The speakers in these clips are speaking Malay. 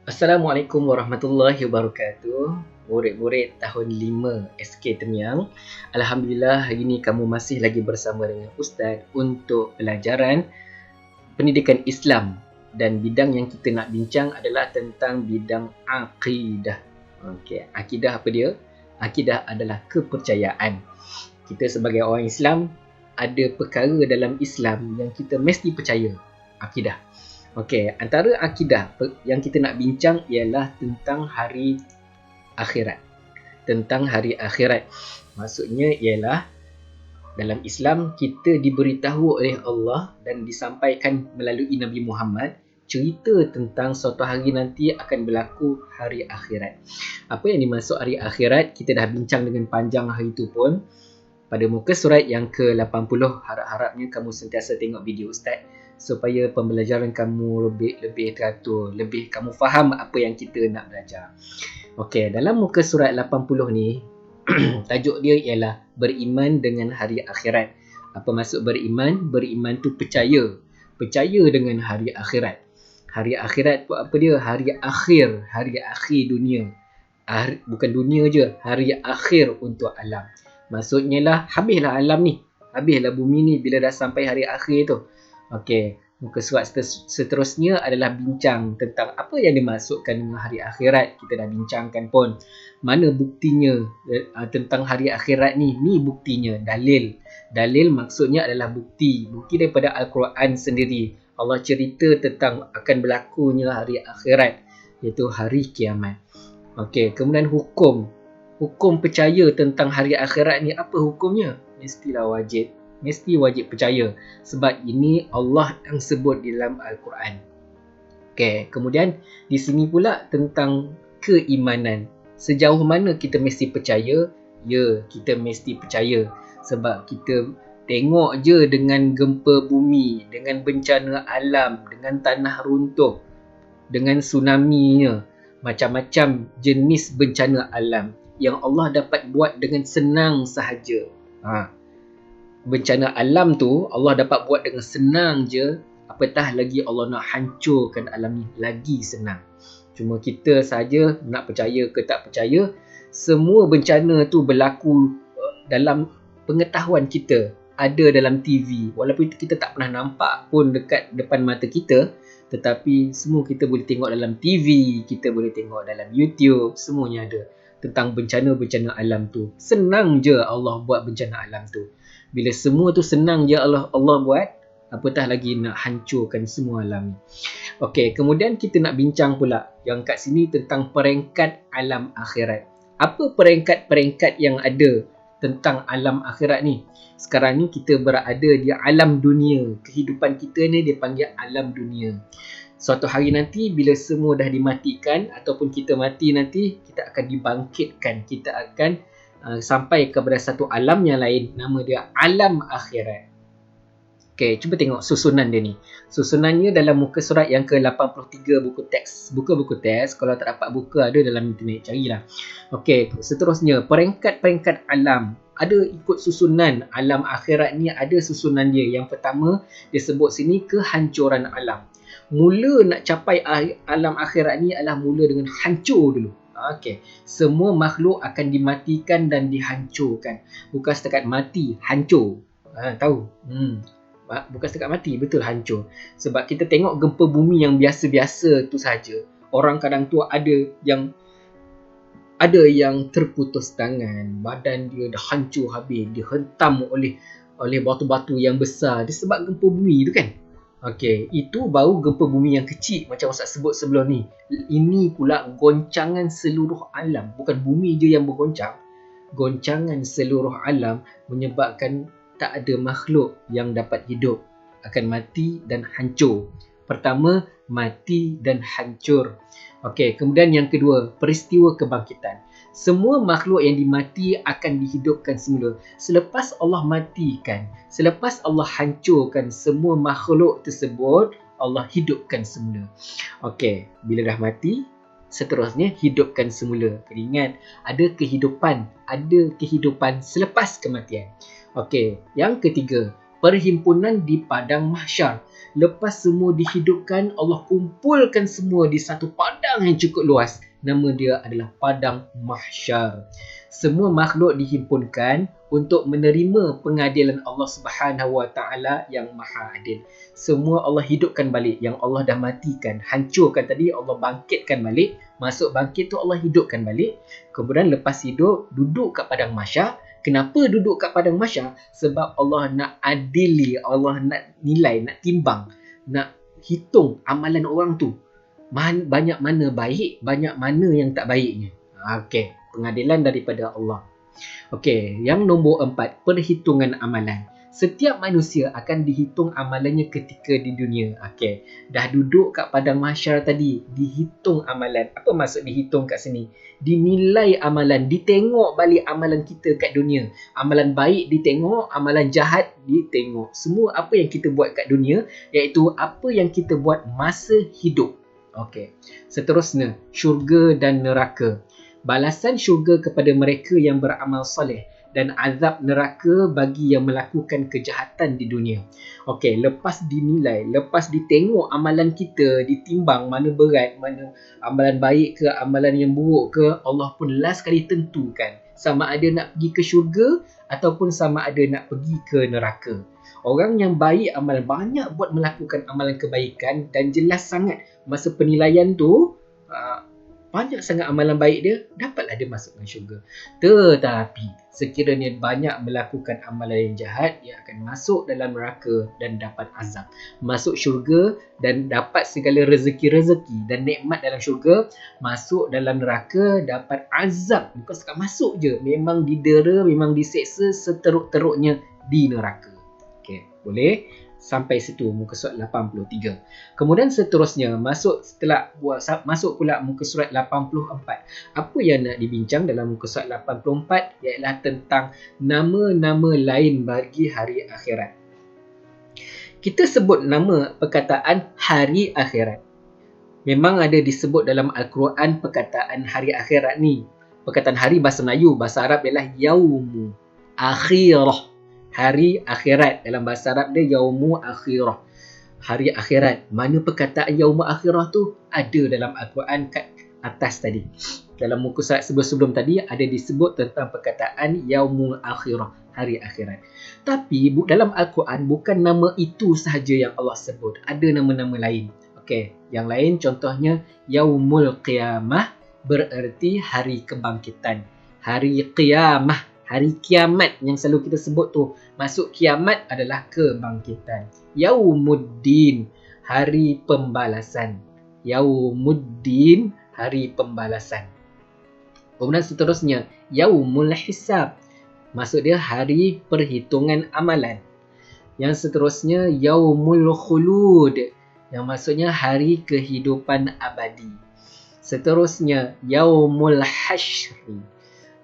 Assalamualaikum warahmatullahi wabarakatuh. Murid-murid tahun 5 SK Temiang. Alhamdulillah hari ini kamu masih lagi bersama dengan Ustaz untuk pelajaran pendidikan Islam, dan bidang yang kita nak bincang adalah tentang bidang akidah. Okey, akidah apa dia? Akidah adalah kepercayaan. Kita sebagai orang Islam ada perkara dalam Islam yang kita mesti percaya. Akidah. Okey, antara akidah yang kita nak bincang ialah tentang hari akhirat. Tentang hari akhirat. Maksudnya ialah dalam Islam kita diberitahu oleh Allah dan disampaikan melalui Nabi Muhammad cerita tentang suatu hari nanti akan berlaku hari akhirat. Apa yang dimaksud hari akhirat kita dah bincang dengan panjang hari itu pun pada muka surat yang ke-80. Harap-harapnya kamu sentiasa tengok video Ustaz supaya pembelajaran kamu lebih teratur, lebih kamu faham apa yang kita nak belajar. Okey, dalam muka surat 80 ni tajuk dia ialah beriman dengan hari akhirat. Apa maksud beriman? Beriman tu percaya. Percaya dengan hari akhirat. Hari akhirat tu apa dia? Hari akhir dunia. Bukan dunia je, hari akhir untuk alam. Maksudnya lah habislah alam ni. Habislah bumi ni bila dah sampai hari akhir tu. Okey, muka surat seterusnya adalah bincang tentang apa yang dimaksudkan dengan hari akhirat. Kita dah bincangkan pun. Mana buktinya tentang hari akhirat ni? Ni buktinya, dalil. Dalil maksudnya adalah bukti. Bukti daripada Al-Quran sendiri. Allah cerita tentang akan berlakunya hari akhirat, iaitu hari kiamat. Okey, kemudian hukum. Hukum percaya tentang hari akhirat ni apa hukumnya? Mestilah wajib. Mesti wajib percaya sebab ini Allah yang sebut di dalam Al-Quran. Okey, kemudian di sini pula tentang keimanan. Sejauh mana kita mesti percaya? Ya, kita mesti percaya sebab kita tengok je dengan gempa bumi, dengan bencana alam, dengan tanah runtuh, dengan tsunami-nya, macam-macam jenis bencana alam yang Allah dapat buat dengan senang sahaja. Bencana alam tu Allah dapat buat dengan senang je, apatah lagi Allah nak hancurkan alam ni lagi senang. Cuma kita saja nak percaya ke tak percaya. Semua bencana tu berlaku dalam pengetahuan kita, ada dalam TV, walaupun kita tak pernah nampak pun dekat depan mata kita, tetapi semua kita boleh tengok dalam TV, kita boleh tengok dalam YouTube, semuanya ada tentang bencana-bencana alam tu. Senang je Allah buat bencana alam tu. Bila semua tu senang je Allah buat, apatah lagi nak hancurkan semua alam ni. Okey, kemudian kita nak bincang pula yang kat sini tentang peringkat alam akhirat. Apa peringkat-peringkat yang ada tentang alam akhirat ni? Sekarang ni kita berada di alam dunia. Kehidupan kita ni dipanggil alam dunia. Suatu hari nanti bila semua dah dimatikan ataupun kita mati nanti, kita akan dibangkitkan. Kita akan sampai kepada satu alam yang lain, nama dia alam akhirat. Okey, cuba tengok susunan dia ni. Susunannya dalam muka surat yang ke-83 buku teks. Buku teks, kalau tak dapat buka ada dalam internet, carilah. Okey, seterusnya peringkat-peringkat alam. Ada ikut susunan alam akhirat ni, ada susunan dia. Yang pertama dia sebut sini kehancuran alam. Mula nak capai alam akhirat ni adalah mula dengan hancur dulu. Okey, semua makhluk akan dimatikan dan dihancurkan. Bukan setakat mati, hancur. Tahu? Bukan setakat mati, betul hancur. Sebab kita tengok gempa bumi yang biasa-biasa tu saja. Orang kadang tu ada yang terputus tangan, badan dia dah hancur habis, dihentam oleh batu-batu yang besar disebab gempa bumi tu kan. Okey, itu baru gempa bumi yang kecil macam Ustaz sebut sebelum ni. Ini pula goncangan seluruh alam. Bukan bumi je yang bergoncang. Goncangan seluruh alam menyebabkan tak ada makhluk yang dapat hidup. Akan mati dan hancur. Pertama, mati dan hancur. Okey, kemudian yang kedua, peristiwa kebangkitan. Semua makhluk yang dimati akan dihidupkan semula. Selepas Allah matikan, selepas Allah hancurkan semua makhluk tersebut, Allah hidupkan semula. Okey, bila dah mati, seterusnya hidupkan semula. Ingat, ada kehidupan selepas kematian. Okey, yang ketiga, perhimpunan di padang mahsyar. Lepas semua dihidupkan, Allah kumpulkan semua di satu padang yang cukup luas. Nama dia adalah Padang Mahsyar. Semua makhluk dihimpunkan untuk menerima pengadilan Allah Subhanahu Wa Taala yang Maha Adil. Semua Allah hidupkan balik. Yang Allah dah matikan, hancurkan tadi, Allah bangkitkan balik. Masuk bangkit tu Allah hidupkan balik. Kemudian lepas hidup, duduk kat Padang Mahsyar. Kenapa duduk kat Padang Mahsyar? Sebab Allah nak adili, Allah nak nilai, nak timbang, nak hitung amalan orang tu. Banyak mana baik, banyak mana yang tak baiknya. Okey, pengadilan daripada Allah. Okey, yang nombor 4, perhitungan amalan. Setiap manusia akan dihitung amalannya ketika di dunia. Okey, dah duduk kat Padang Mahsyar tadi, dihitung amalan. Apa maksud dihitung kat sini? Dinilai amalan, ditengok balik amalan kita kat dunia. Amalan baik ditengok, amalan jahat ditengok. Semua apa yang kita buat kat dunia, iaitu apa yang kita buat masa hidup. Okey, seterusnya, syurga dan neraka. Balasan syurga kepada mereka yang beramal soleh dan azab neraka bagi yang melakukan kejahatan di dunia. Okey, lepas dinilai, lepas ditengok amalan kita, ditimbang mana berat, mana amalan baik ke, amalan yang buruk ke, Allah pun last kali tentukan sama ada nak pergi ke syurga ataupun sama ada nak pergi ke neraka. Orang yang baik amalan, banyak buat melakukan amalan kebaikan dan jelas sangat masa penilaian tu banyak sangat amalan baik dia, dapatlah dia masuk ke syurga. Tetapi sekiranya banyak melakukan amalan yang jahat, dia akan masuk dalam neraka dan dapat azab. Masuk syurga dan dapat segala rezeki-rezeki dan nikmat dalam syurga, masuk dalam neraka dapat azab. Bukan sekat masuk je, memang didera, memang diseksa seteruk-teruknya di neraka. Okey, boleh? Sampai situ muka surat 83. Kemudian seterusnya masuk pula muka surat 84. Apa yang nak dibincang dalam muka surat 84 ialah tentang nama-nama lain bagi hari akhirat. Kita sebut nama perkataan hari akhirat. Memang ada disebut dalam Al-Quran perkataan hari akhirat ni. Perkataan hari bahasa Melayu, bahasa Arab ialah yaumu akhirah. Hari akhirat, dalam bahasa Arab dia yaumu akhirah, hari akhirat. Mana perkataan yaumu akhirah tu? Ada dalam Al-Quran kat atas tadi. Dalam muka surat sebelum-sebelum tadi ada disebut tentang perkataan yaumul akhirah, hari akhirat. Tapi dalam Al-Quran bukan nama itu sahaja yang Allah sebut, ada nama-nama lain. Okey, yang lain contohnya yaumul qiyamah, bererti hari kebangkitan. Hari qiyamah, hari kiamat yang selalu kita sebut tu, masuk kiamat adalah kebangkitan. Yaumuddin, hari pembalasan. Yaumuddin, hari pembalasan. Kemudian seterusnya, yaumul hisab, maksud dia hari perhitungan amalan. Yang seterusnya, yaumul khulud, yang maksudnya hari kehidupan abadi. Seterusnya, yaumul hasyri,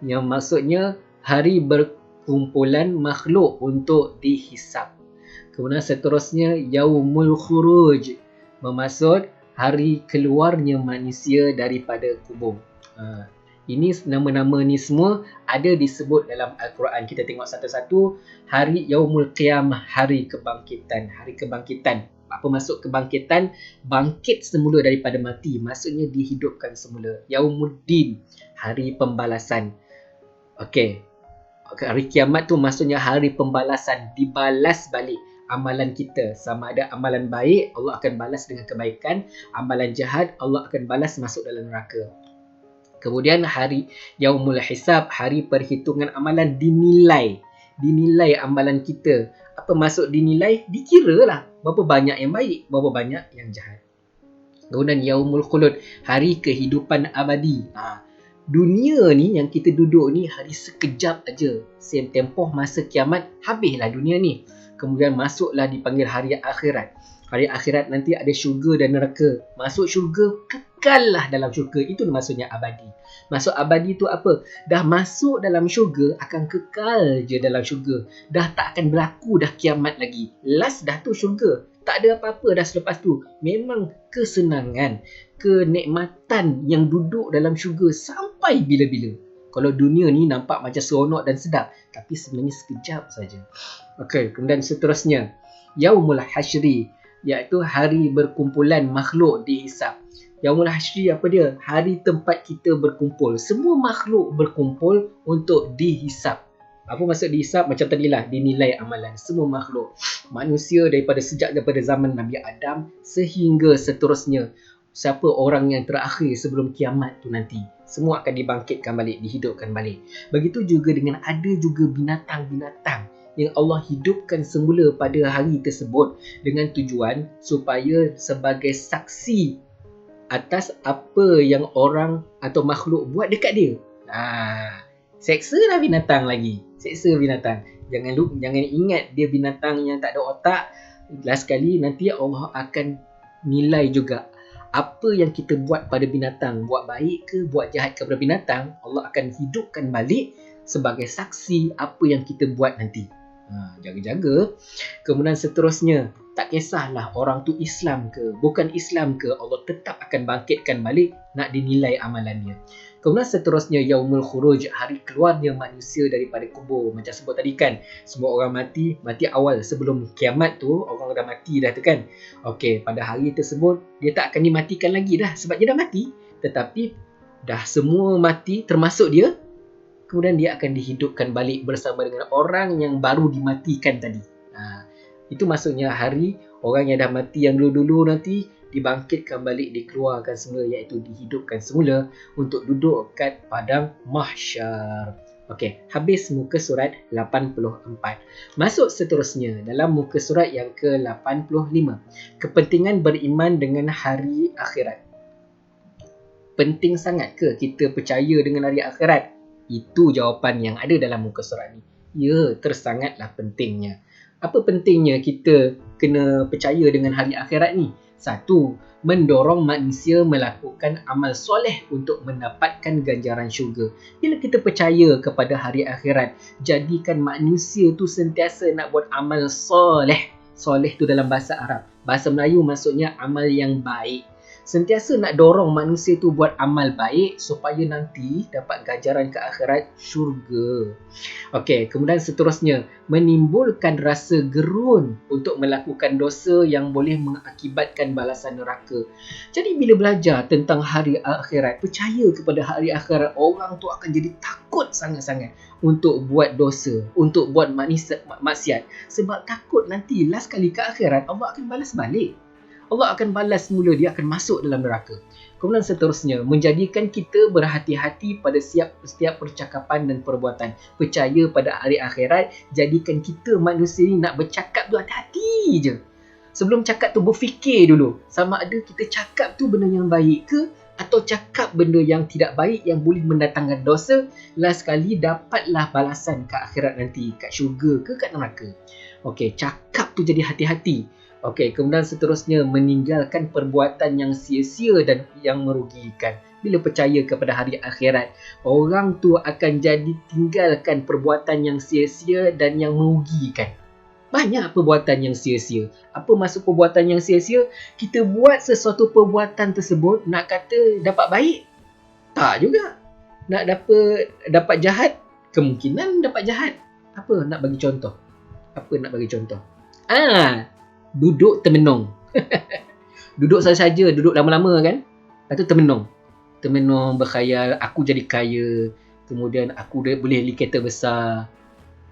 yang maksudnya hari berkumpulan makhluk untuk dihisap. Kemudian seterusnya yaumul khuruj, bermaksud hari keluarnya manusia daripada kubur. Ini nama-nama ni semua ada disebut dalam Al-Quran. Kita tengok satu-satu. Hari yaumul qiyamah, hari kebangkitan. Hari kebangkitan. Apa maksud kebangkitan? Bangkit semula daripada mati, maksudnya dihidupkan semula. Yaumuddin, hari pembalasan. Okey, hari kiamat tu maksudnya hari pembalasan, dibalas balik amalan kita. Sama ada amalan baik, Allah akan balas dengan kebaikan. Amalan jahat, Allah akan balas masuk dalam neraka. Kemudian hari yaumul hisab, hari perhitungan amalan, dinilai. Dinilai amalan kita. Apa maksud dinilai? Dikira lah berapa banyak yang baik, berapa banyak yang jahat. Kemudian yaumul khulud, hari kehidupan abadi. Dunia ni yang kita duduk ni hari sekejap aja. Same tempoh masa kiamat, habislah dunia ni. Kemudian masuklah dipanggil hari akhirat. Hari akhirat nanti ada syurga dan neraka. Masuk syurga, kekal lah dalam syurga. Itu maksudnya abadi. Masuk abadi tu apa? Dah masuk dalam syurga, akan kekal je dalam syurga. Dah tak akan berlaku dah kiamat lagi. Last dah tu syurga. Tak ada apa-apa dah selepas tu. Memang kesenangan, kenikmatan yang duduk dalam syurga sampai bila-bila. Kalau dunia ni nampak macam seronok dan sedap, tapi sebenarnya sekejap saja. Okey, kemudian seterusnya, yaumul hasyri, iaitu hari berkumpulan makhluk dihisap. Yaumul Hasyri apa dia? Hari tempat kita berkumpul. Semua makhluk berkumpul untuk dihisap. Apa maksud dihisap? Macam tadilah, dinilai amalan semua makhluk. Manusia daripada zaman Nabi Adam sehingga seterusnya. Siapa orang yang terakhir sebelum kiamat tu nanti. Semua akan dibangkitkan balik, dihidupkan balik. Begitu juga dengan ada juga binatang-binatang yang Allah hidupkan semula pada hari tersebut dengan tujuan supaya sebagai saksi atas apa yang orang atau makhluk buat dekat dia. Seksa lah binatang lagi. Seksa binatang. Jangan ingat dia binatang yang tak ada otak. Last sekali nanti Allah akan nilai juga apa yang kita buat pada binatang. Buat baik ke, buat jahat kepada binatang, Allah akan hidupkan balik sebagai saksi apa yang kita buat nanti. Jaga-jaga. Kemudian seterusnya, tak kisahlah orang tu Islam ke, bukan Islam ke, Allah tetap akan bangkitkan balik nak dinilai amalannya. Kemudian seterusnya, Yaumul Khuruj, hari keluarnya manusia daripada kubur. Macam sebut tadi kan, semua orang mati awal sebelum kiamat tu, orang dah mati dah tu kan. Okey, pada hari tersebut dia tak akan dimatikan lagi dah sebab dia dah mati. Tetapi dah semua mati termasuk dia. Kemudian dia akan dihidupkan balik bersama dengan orang yang baru dimatikan tadi. Itu maksudnya hari orang yang dah mati yang dulu-dulu nanti dibangkitkan balik, dikeluarkan semula, iaitu dihidupkan semula untuk duduk kat padang mahsyar. Okey, habis muka surat 84. Masuk seterusnya dalam muka surat yang ke-85. Kepentingan beriman dengan hari akhirat. Penting sangat ke kita percaya dengan hari akhirat? Itu jawapan yang ada dalam muka surat ni. Ya, tersangatlah pentingnya. Apa pentingnya kita kena percaya dengan hari akhirat ni? Satu, mendorong manusia melakukan amal soleh untuk mendapatkan ganjaran syurga. Bila kita percaya kepada hari akhirat, jadikan manusia tu sentiasa nak buat amal soleh. Soleh tu dalam bahasa Arab. Bahasa Melayu maksudnya amal yang baik. Sentiasa nak dorong manusia tu buat amal baik supaya nanti dapat ganjaran ke akhirat, syurga. Okey, kemudian seterusnya, menimbulkan rasa gerun untuk melakukan dosa yang boleh mengakibatkan balasan neraka. Jadi bila belajar tentang hari akhirat, percaya kepada hari akhirat, orang tu akan jadi takut sangat-sangat untuk buat dosa, untuk buat maksiat. Sebab takut nanti last kali ke akhirat Allah akan balas balik. Allah akan balas semula, dia akan masuk dalam neraka. Kemudian seterusnya, menjadikan kita berhati-hati pada setiap percakapan dan perbuatan. Percaya pada hari akhirat, jadikan kita manusia ni nak bercakap tu hati-hati je. Sebelum cakap tu berfikir dulu, sama ada kita cakap tu benda yang baik ke, atau cakap benda yang tidak baik yang boleh mendatangkan dosa. Last sekali dapatlah balasan ke akhirat nanti, kat syurga ke kat neraka. Okey, cakap tu jadi hati-hati. Okey, kemudian seterusnya, meninggalkan perbuatan yang sia-sia dan yang merugikan. Bila percaya kepada hari akhirat, orang tu akan jadi tinggalkan perbuatan yang sia-sia dan yang merugikan. Banyak perbuatan yang sia-sia. Apa maksud perbuatan yang sia-sia? Kita buat sesuatu perbuatan tersebut, nak kata dapat baik? Tak juga. Nak dapat jahat? Kemungkinan dapat jahat. Apa nak bagi contoh? Duduk termenung. Duduk saja-saja, duduk lama-lama kan. Lepas tu termenung berkhayal, aku jadi kaya, kemudian aku boleh beli kereta besar.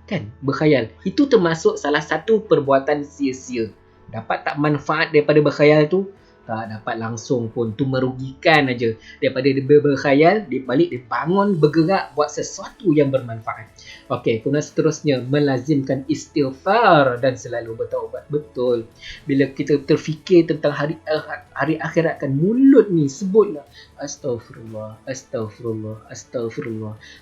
Kan, berkhayal. Itu termasuk salah satu perbuatan sia-sia. Dapat tak manfaat daripada berkhayal tu? Tak dapat langsung pun. Tu merugikan aja. Daripada dia berkhayal, dia balik, dia bangun, bergerak, buat sesuatu yang bermanfaat. Okey, kemudian seterusnya, melazimkan istighfar dan selalu bertaubat. Betul. Bila kita terfikir tentang hari akhirat kan, mulut ni sebutlah Astaghfirullah.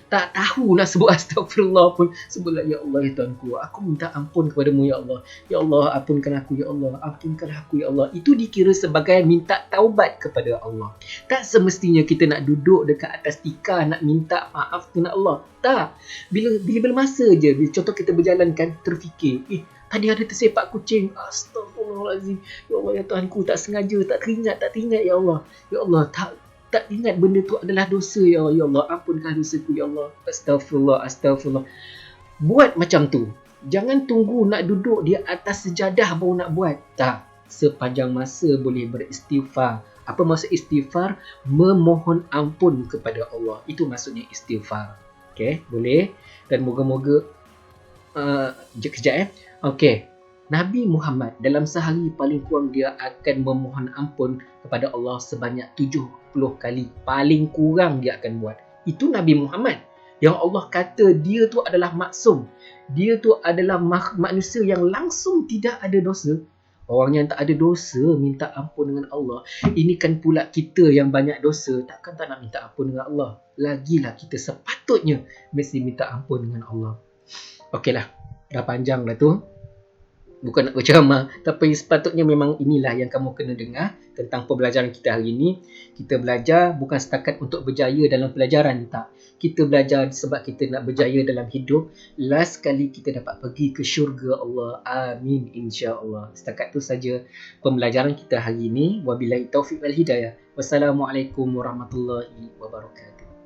Tak tahu nak sebut astaghfirullah pun, sebutlah, ya Allah, ya Tuhanku, aku minta ampun kepadamu, ya Allah. Ya Allah, ampunkan aku, ya Allah. Ampunkanlah aku, ya Allah. Itu dikira sebagai minta taubat kepada Allah. Tak semestinya kita nak duduk dekat atas tikar nak minta maaf kepada Allah. Tak. Bila masa je, bila contoh kita berjalan kan, terfikir, tadi ada tersepak kucing. Astaghfirullahalazim. Ya Allah, ya Tuhanku, tak sengaja, tak teringat, ya Allah. Ya Allah, tak ingat benda tu adalah dosa, ya Allah. Ya Allah, ampunkan dosaku, ya Allah. Astagfirullah. Buat macam tu. Jangan tunggu nak duduk di atas sejadah baru nak buat. Tak. sepanjang masa boleh beristighfar. Apa maksud istighfar? Memohon ampun kepada Allah. Itu maksudnya istighfar. Okey, boleh. Dan moga-moga kejap. Okey. Nabi Muhammad dalam sehari paling kurang dia akan memohon ampun kepada Allah sebanyak 70 kali. Paling kurang dia akan buat. Itu Nabi Muhammad. Yang Allah kata dia tu adalah maksum. Dia tu adalah manusia yang langsung tidak ada dosa. Orang yang tak ada dosa minta ampun dengan Allah. Ini kan pula kita yang banyak dosa. Takkan tak nak minta ampun dengan Allah. Lagilah kita sepatutnya mesti minta ampun dengan Allah. Okeylah. Dah panjang dah tu. Bukan nak berceramah, tapi sepatutnya memang inilah yang kamu kena dengar tentang pembelajaran kita hari ini. Kita belajar bukan setakat untuk berjaya dalam pelajaran, tak. Kita belajar sebab kita nak berjaya dalam hidup. Last kali kita dapat pergi ke syurga Allah. Amin, insya-Allah. Setakat tu saja pembelajaran kita hari ini. Wabillahi taufiq wal hidayah. Wassalamualaikum warahmatullahi wabarakatuh.